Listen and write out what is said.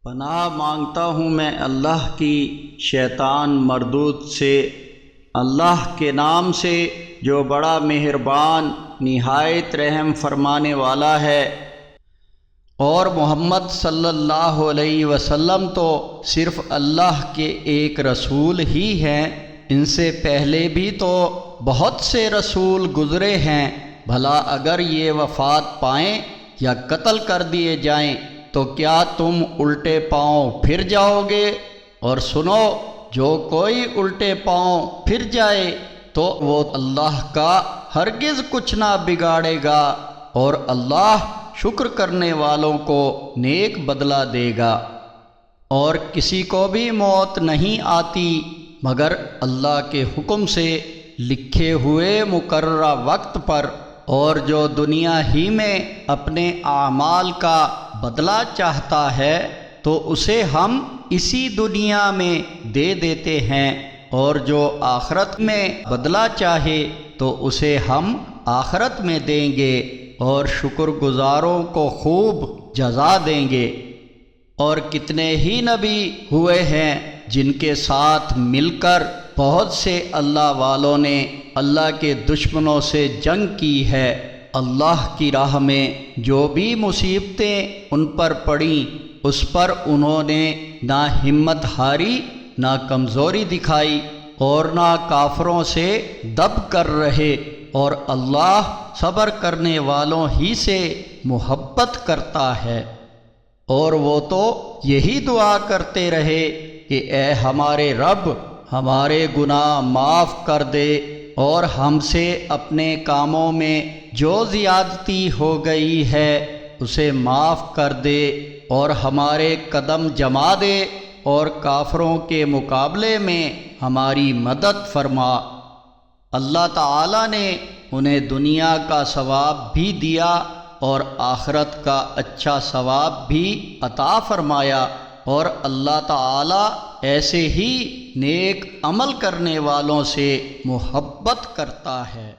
پناہ مانگتا ہوں میں اللہ کی شیطان مردود سے، اللہ کے نام سے جو بڑا مہربان نہایت رحم فرمانے والا ہے۔ اور محمد صلی اللہ علیہ وسلم تو صرف اللہ کے ایک رسول ہی ہیں، ان سے پہلے بھی تو بہت سے رسول گزرے ہیں، بھلا اگر یہ وفات پائیں یا قتل کر دیے جائیں تو کیا تم الٹے پاؤں پھر جاؤ گے؟ اور سنو، جو کوئی الٹے پاؤں پھر جائے تو وہ اللہ کا ہرگز کچھ نہ بگاڑے گا، اور اللہ شکر کرنے والوں کو نیک بدلہ دے گا۔ اور کسی کو بھی موت نہیں آتی مگر اللہ کے حکم سے لکھے ہوئے مقررہ وقت پر، اور جو دنیا ہی میں اپنے اعمال کا بدلہ چاہتا ہے تو اسے ہم اسی دنیا میں دے دیتے ہیں، اور جو آخرت میں بدلہ چاہے تو اسے ہم آخرت میں دیں گے، اور شکر گزاروں کو خوب جزا دیں گے۔ اور کتنے ہی نبی ہوئے ہیں جن کے ساتھ مل کر بہت سے اللہ والوں نے اللہ کے دشمنوں سے جنگ کی ہے۔ اللہ کی راہ میں جو بھی مصیبتیں ان پر پڑیں اس پر انہوں نے نہ ہمت ہاری، نہ کمزوری دکھائی، اور نہ کافروں سے دب کر رہے، اور اللہ صبر کرنے والوں ہی سے محبت کرتا ہے۔ اور وہ تو یہی دعا کرتے رہے کہ اے ہمارے رب، ہمارے گناہ معاف کر دے، اور ہم سے اپنے کاموں میں جو زیادتی ہو گئی ہے اسے معاف کر دے، اور ہمارے قدم جما دے، اور کافروں کے مقابلے میں ہماری مدد فرما۔ اللہ تعالیٰ نے انہیں دنیا کا ثواب بھی دیا اور آخرت کا اچھا ثواب بھی عطا فرمایا، اور اللہ تعالیٰ ایسے ہی نیک عمل کرنے والوں سے محبت کرتا ہے۔